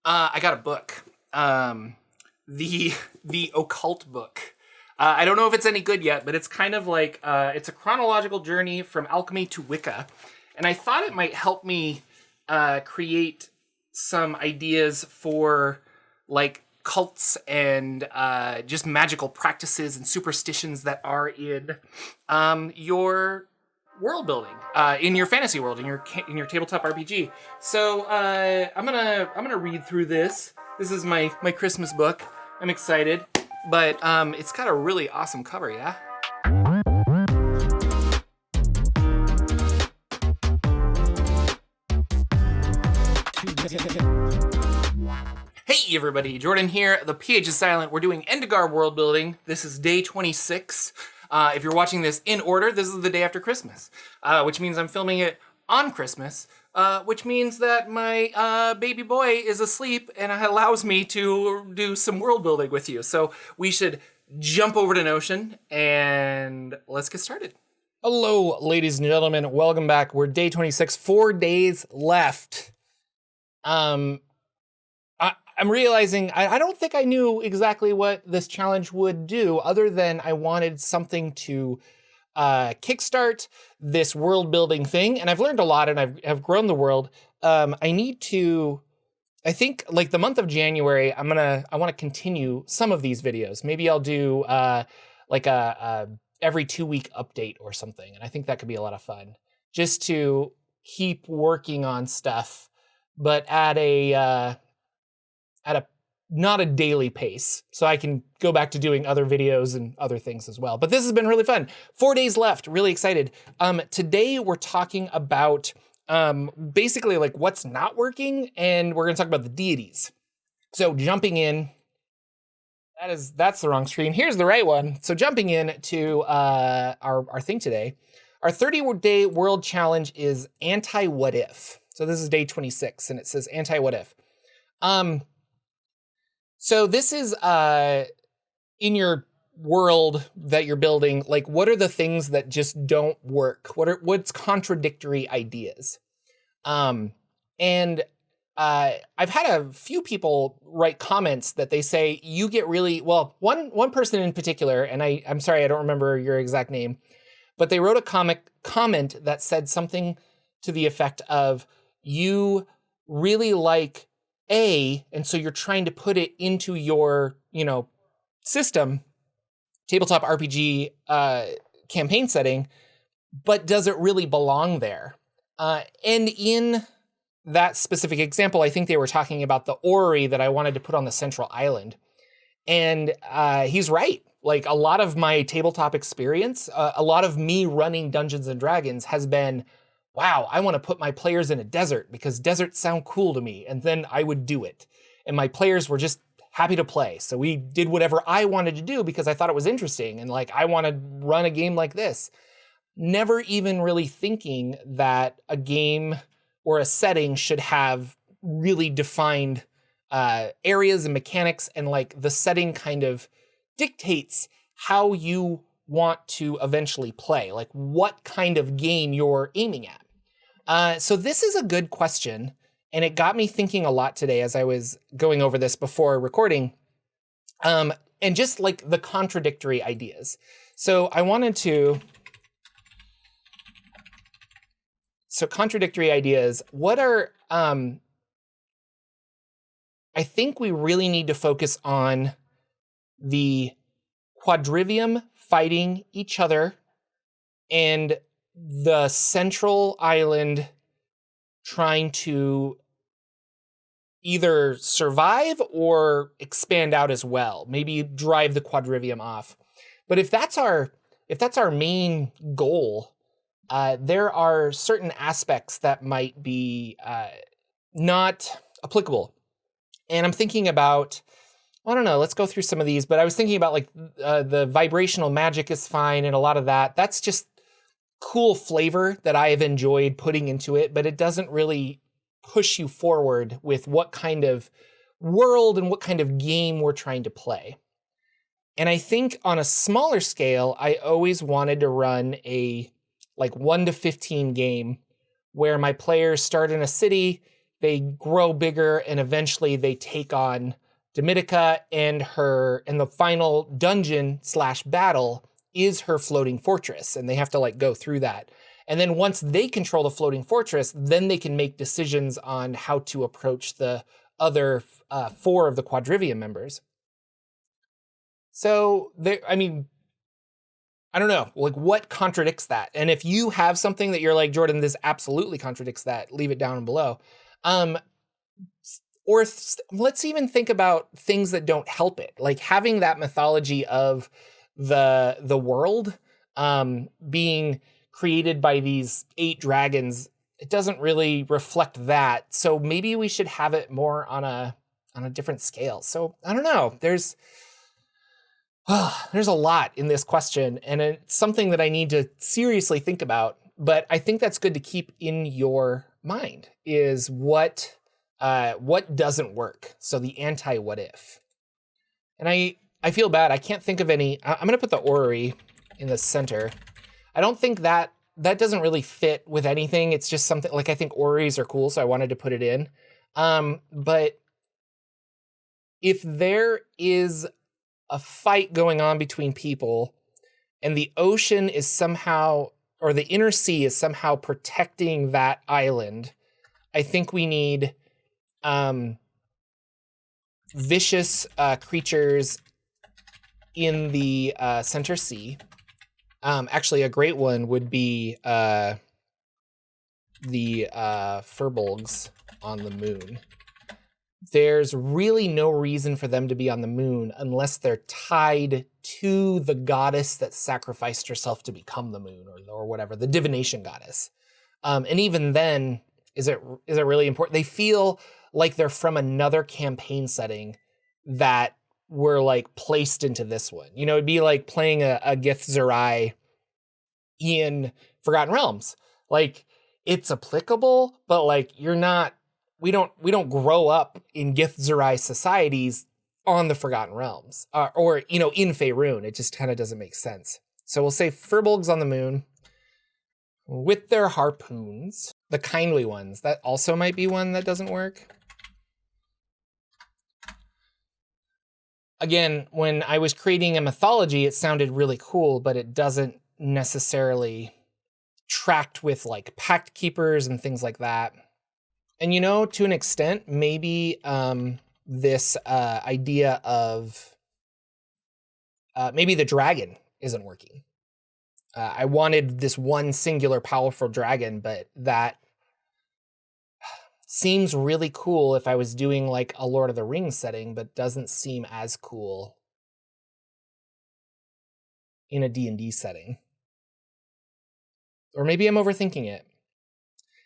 I got a book. The the occult book. I don't know if it's any good yet, but it's kind of like it's a chronological journey from alchemy to Wicca, and I thought it might help me create some ideas for like cults and just magical practices and superstitions that are in your world building, in your fantasy world, in your tabletop RPG. So I'm gonna read through this. This is my Christmas book. I'm excited, but it's got a really awesome cover, yeah. Hey everybody, Jordan here. The PH is silent. We're doing Endegar world building. This is day 26. If you're watching this in order, this is the day after Christmas, which means I'm filming it on Christmas, which means that my baby boy is asleep and it allows me to do some world building with you. So we should jump over to Notion and let's get started. Hello, ladies and gentlemen. Welcome back. We're day 26, 4 days left. I'm realizing I don't think I knew exactly what this challenge would do, other than I wanted something to kickstart this world building thing. And I've learned a lot and I've grown the world. I think like the month of January, I want to continue some of these videos. Maybe I'll do like a every 2-week update or something. And I think that could be a lot of fun just to keep working on stuff, but at a not a daily pace, so I can go back to doing other videos and other things as well. But this has been really fun. 4 days left, really excited. Today we're talking about basically like what's not working, and we're gonna talk about the deities. So jumping in, that's the wrong screen. Here's the right one. So jumping in to our thing today, our 30-day world challenge is AntiWhatIf. So this is day 26, and it says AntiWhatIf. So this is in your world that you're building, like what are the things that just don't work? What's contradictory ideas? And I've had a few people write comments that they say you get really, well, one person in particular, and I'm sorry, I don't remember your exact name, but they wrote a comment that said something to the effect of you really like A, and so you're trying to put it into your, system, tabletop RPG campaign setting, but does it really belong there? And in that specific example, I think they were talking about the orrery that I wanted to put on the central island. And he's right. Like a lot of my tabletop experience, a lot of me running Dungeons and Dragons has been, wow, I want to put my players in a desert because deserts sound cool to me. And then I would do it. And my players were just happy to play. So we did whatever I wanted to do because I thought it was interesting. And like, I want to run a game like this. Never even really thinking that a game or a setting should have really defined areas and mechanics. And like the setting kind of dictates how you want to eventually play, like what kind of game you're aiming at. So this is a good question, and it got me thinking a lot today as I was going over this before recording, and just like the contradictory ideas. So I wanted to, contradictory ideas, what are, I think we really need to focus on the quadrivium fighting each other and the central island trying to either survive or expand out as well, maybe drive the quadrivium off. But if that's our main goal, there are certain aspects that might be not applicable. And I'm thinking about, I don't know, let's go through some of these, but I was thinking about like the vibrational magic is fine and a lot of that. That's just cool flavor that I have enjoyed putting into it, but it doesn't really push you forward with what kind of world and what kind of game we're trying to play. And I think on a smaller scale, I always wanted to run a like 1 to 15 game where my players start in a city, they grow bigger, and eventually they take on Domitica, and the final dungeon / battle is her floating fortress, and they have to like go through that. And then once they control the floating fortress, then they can make decisions on how to approach the other 4 of the Quadrivium members. So I don't know, like what contradicts that? And if you have something that you're like, Jordan, this absolutely contradicts that, leave it down below. Or let's even think about things that don't help it, like having that mythology of the world being created by these 8 dragons. It doesn't really reflect that. So maybe we should have it more on a different scale. So I don't know. There's a lot in this question, and it's something that I need to seriously think about. But I think that's good to keep in your mind is what doesn't work. So the AntiWhatIf. And I feel bad. I can't think of any. I'm going to put the orrery in the center. I don't think that doesn't really fit with anything. It's just something like, I think orreries are cool, so I wanted to put it in. But if there is a fight going on between people and the ocean is somehow, or the inner sea is somehow protecting that island, I think we need vicious creatures in the center sea. Actually, a great one would be the furbolgs on the moon. There's really no reason for them to be on the moon unless they're tied to the goddess that sacrificed herself to become the moon, or whatever, the divination goddess. And even then, is it really important? They feel like they're from another campaign setting that were like placed into this one. You know, it'd be like playing a Githzerai in Forgotten Realms. Like, it's applicable, but like we don't grow up in Githzerai societies on the Forgotten Realms, or you know, in Faerun. It just kind of doesn't make sense. So we'll say furbolgs on the moon with their harpoons, the kindly ones. That also might be one that doesn't work. Again, when I was creating a mythology, it sounded really cool, but it doesn't necessarily tract with like pact keepers and things like that. And, you know, to an extent, maybe this idea of maybe the dragon isn't working. I wanted this one singular powerful dragon, but that seems really cool if I was doing like a Lord of the Rings setting, but doesn't seem as cool in a D&D setting. Or maybe I'm overthinking it.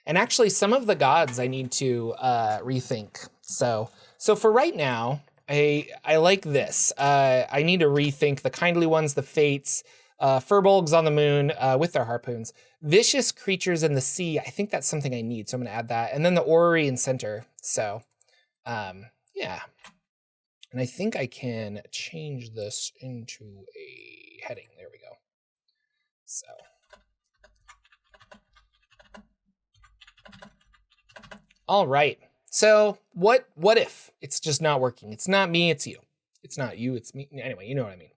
And actually, some of the gods I need to rethink. So for right now, I like this. I need to rethink the kindly ones, the fates, furbolgs on the moon with their harpoons, vicious creatures in the sea. I think that's something I need, so I'm going to add that. And then the orrery in center. So, yeah. And I think I can change this into a heading. There we go. So. All right. So what if it's just not working? It's not me, it's you. It's not you, it's me. Anyway, you know what I mean.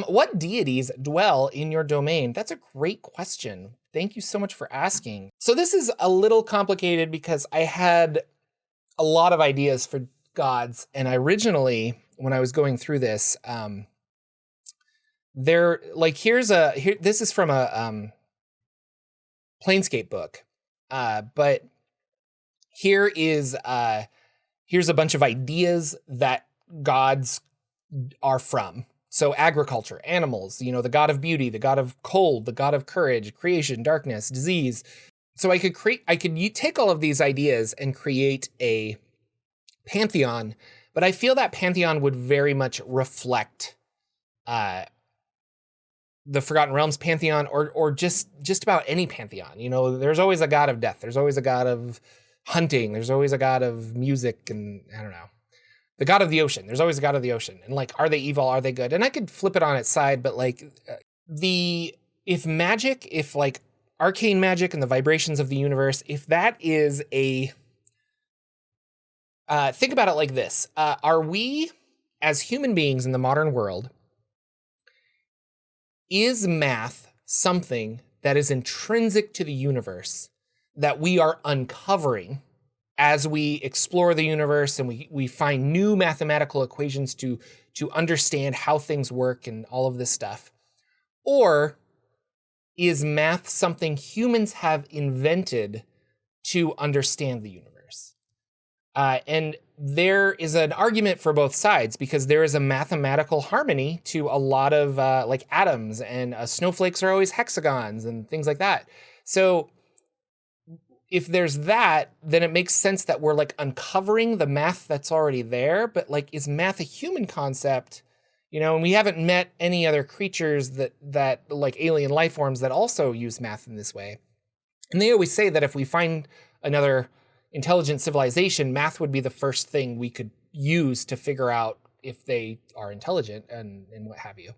What deities dwell in your domain? That's a great question. Thank you so much for asking. So this is a little complicated because I had a lot of ideas for gods. And I originally, when I was going through this, this is from a Planescape book. But here's a bunch of ideas that gods are from. So agriculture, animals, you know, the god of beauty, the god of cold, the god of courage, creation, darkness, disease. So I could take all of these ideas and create a pantheon, but I feel that pantheon would very much reflect the Forgotten Realms pantheon, or just about any pantheon. You know, there's always a god of death. There's always a god of hunting. There's always a god of music, and I don't know. The god of the ocean. There's always a god of the ocean. And like, are they evil? Are they good? And I could flip it on its side, but like if like arcane magic and the vibrations of the universe, if that is a Think about it like this. Are we, as human beings in the modern world, is math something that is intrinsic to the universe that we are uncovering as we explore the universe and we find new mathematical equations to understand how things work and all of this stuff? Or is math something humans have invented to understand the universe? And there is an argument for both sides, because there is a mathematical harmony to a lot of like atoms, and snowflakes are always hexagons and things like that. So if there's that, then it makes sense that we're like uncovering the math that's already there. But like, is math a human concept? You know, and we haven't met any other creatures that like alien life forms that also use math in this way. And they always say that if we find another intelligent civilization, math would be the first thing we could use to figure out if they are intelligent and what have you.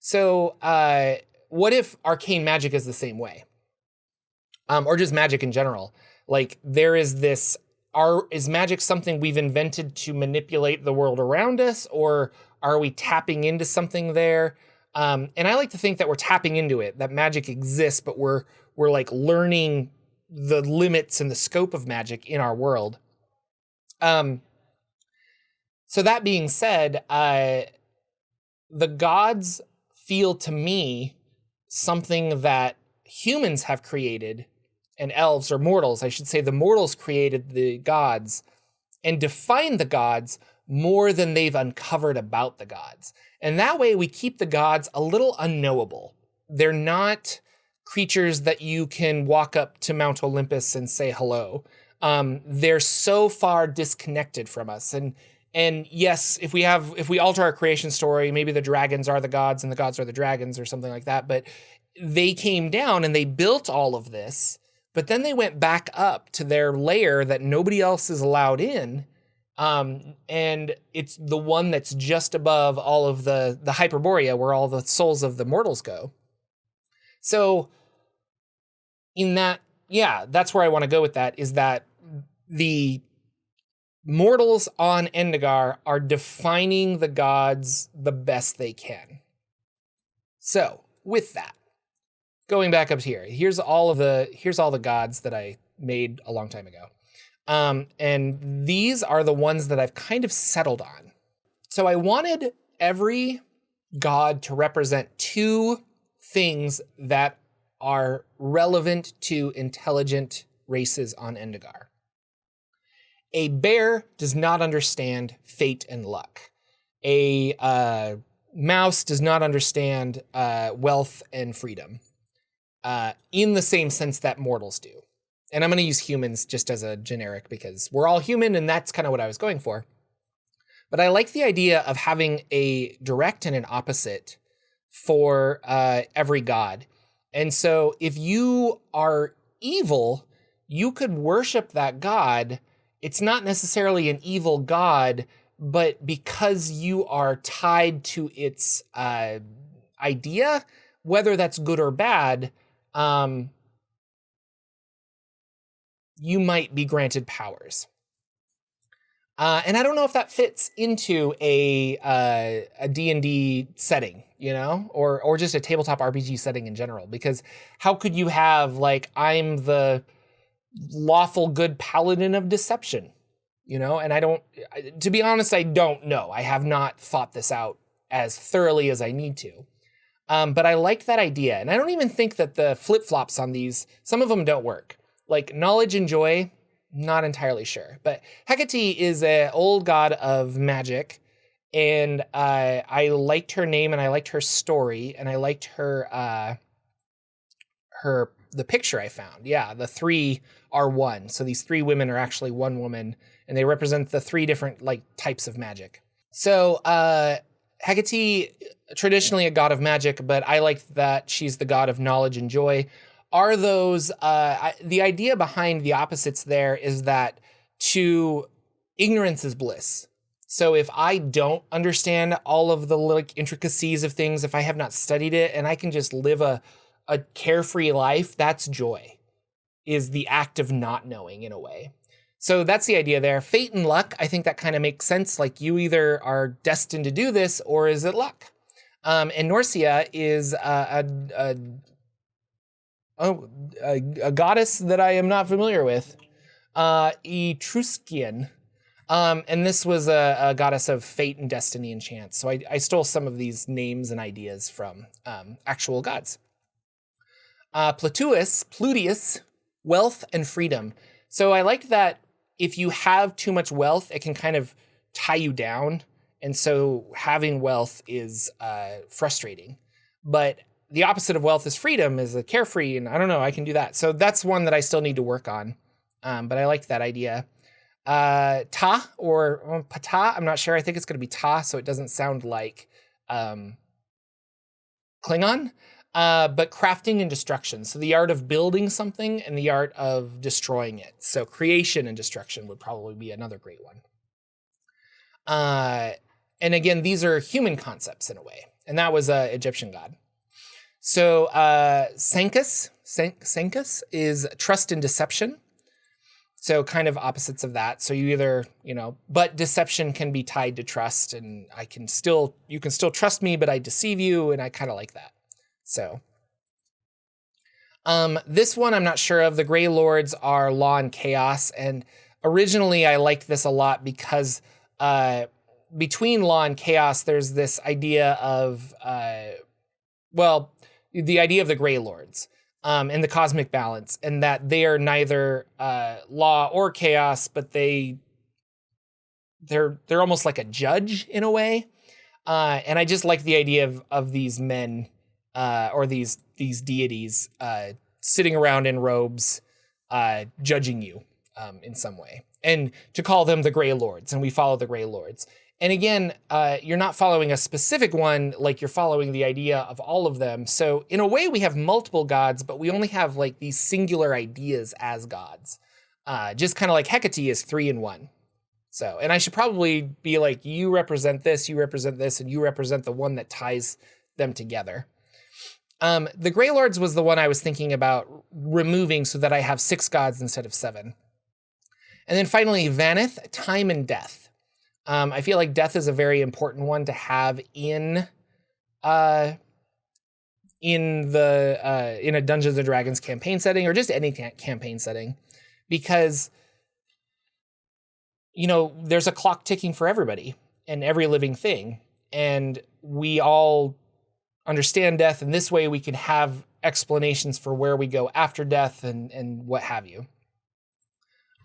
So what if arcane magic is the same way? Or just magic in general? Like, there is this, is magic something we've invented to manipulate the world around us, or are we tapping into something there? And I like to think that we're tapping into it, that magic exists, but we're like learning the limits and the scope of magic in our world. So that being said, the gods feel to me something that humans have created, and elves, or mortals, I should say, the mortals created the gods and defined the gods more than they've uncovered about the gods. And that way we keep the gods a little unknowable. They're not creatures that you can walk up to Mount Olympus and say hello. They're so far disconnected from us. And yes, if we alter our creation story, maybe the dragons are the gods and the gods are the dragons or something like that. But they came down and they built all of this, but then they went back up to their lair that nobody else is allowed in. And it's the one that's just above all of the Hyperborea, where all the souls of the mortals go. So in that, yeah, that's where I want to go with that, is that the mortals on Endegar are defining the gods the best they can. So with that, going back up here, here's all the gods that I made a long time ago. And these are the ones that I've kind of settled on. So I wanted every god to represent two things that are relevant to intelligent races on Endegar. A bear does not understand fate and luck. A mouse does not understand wealth and freedom. In the same sense that mortals do. And I'm going to use humans just as a generic because we're all human, and that's kind of what I was going for. But I like the idea of having a direct and an opposite for every god. And so if you are evil, you could worship that god. It's not necessarily an evil god, but because you are tied to its idea, whether that's good or bad, you might be granted powers. And I don't know if that fits into a D&D setting, you know, or just a tabletop RPG setting in general, because how could you have, like, I'm the lawful good paladin of deception, you know? And to be honest, I don't know. I have not thought this out as thoroughly as I need to. But I like that idea. And I don't even think that the flip-flops on these, some of them don't work. Like knowledge and joy, not entirely sure. But Hecate is an old god of magic. And I liked her name, and I liked her story, and I liked her the picture I found. Yeah, the three are one. So these three women are actually one woman, and they represent the three different like types of magic. So Hecate, traditionally a god of magic, but I like that she's the god of knowledge and joy. Are those, the idea behind the opposites there is that ignorance is bliss. So if I don't understand all of the like intricacies of things, if I have not studied it and I can just live a carefree life, that's joy, is the act of not knowing in a way. So that's the idea there. Fate and luck, I think that kind of makes sense. Like you either are destined to do this or is it luck? And Norcia is a goddess that I am not familiar with, Etruscan. And this was a goddess of fate and destiny and chance. So I stole some of these names and ideas from actual gods. Pluteus, wealth and freedom. So I like that if you have too much wealth, it can kind of tie you down. And so having wealth is frustrating. But the opposite of wealth is freedom, is a carefree, and I don't know, I can do that. So that's one that I still need to work on. But I like that idea. Ta or Pata, I'm not sure. I think it's going to be Ta, so it doesn't sound like Klingon. But crafting and destruction. So the art of building something and the art of destroying it. So creation and destruction would probably be another great one. And again, these are human concepts in a way. And that was an Egyptian god. So Senkus is trust and deception. So kind of opposites of that. So you either, but deception can be tied to trust, and you can still trust me, but I deceive you, and I kind of like that. So this one I'm not sure of. The Grey Lords are law and chaos, and originally I liked this a lot because between law and chaos, there's this idea of, the idea of the Grey Lords and the cosmic balance, and that they are neither law or chaos, but they're almost like a judge in a way. And I just like the idea of these men or these deities sitting around in robes, judging you in some way, and to call them the Grey Lords, and we follow the Grey Lords. And again, you're not following a specific one, like you're following the idea of all of them. So in a way, we have multiple gods, but we only have like these singular ideas as gods. Just kind of like Hecate is 3 in 1. So, and I should probably be like, you represent this, and you represent the one that ties them together. The Grey Lords was the one I was thinking about removing so that I have 6 gods instead of 7. And then finally, Vanith, time and death. I feel like death is a very important one to have in a Dungeons and Dragons campaign setting, or just any campaign setting, because there's a clock ticking for everybody and every living thing, and we all understand death, and this way we can have explanations for where we go after death and what have you.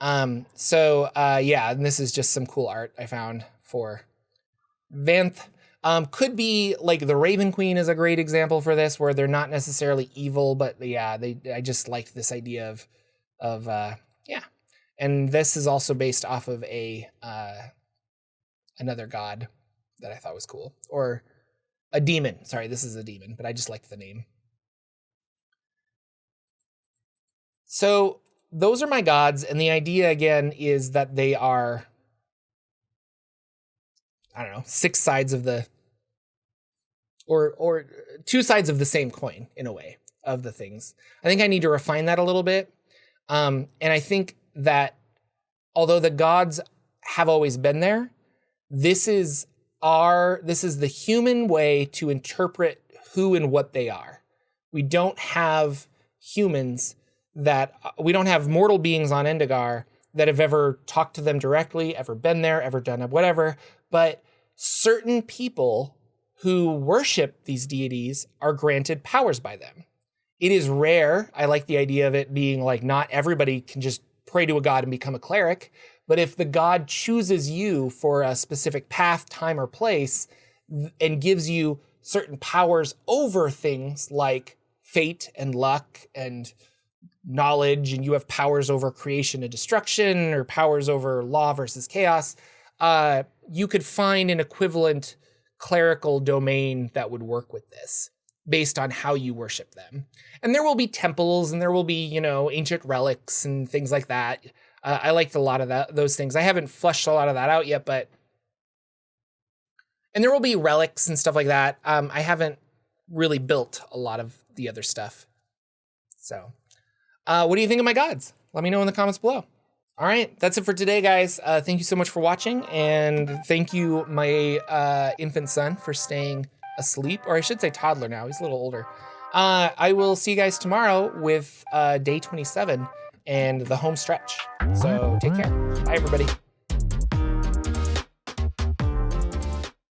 And this is just some cool art I found for Vanth. Could be like the Raven Queen is a great example for this, where they're not necessarily evil, but I just liked this idea of and this is also based off of another god that I thought was cool, or a demon. Sorry, this is a demon, but I just liked the name. So those are my gods, and the idea again is that they are, 6 sides of the, or 2 sides of the same coin in a way of the things. I think I need to refine that a little bit, and I think that although the gods have always been there, this is the human way to interpret who and what they are. We don't have mortal beings on Endegar that have ever talked to them directly, ever been there, ever done whatever, but certain people who worship these deities are granted powers by them. It is rare. I like the idea of it being like not everybody can just pray to a god and become a cleric, but if the god chooses you for a specific path, time, or place, and gives you certain powers over things like fate and luck and knowledge, and you have powers over creation and destruction, or powers over law versus chaos, you could find an equivalent clerical domain that would work with this based on how you worship them. And there will be temples, and there will be, ancient relics and things like that. I liked a lot of those things. I haven't fleshed a lot of that out yet, and there will be relics and stuff like that. I haven't really built a lot of the other stuff. So what do you think of my gods? Let me know in the comments below. All right, that's it for today, guys. Thank you so much for watching, and thank you, my infant son, for staying asleep, or I should say toddler now. He's a little older. I will see you guys tomorrow with day 27 and the home stretch. So take care. Bye, everybody.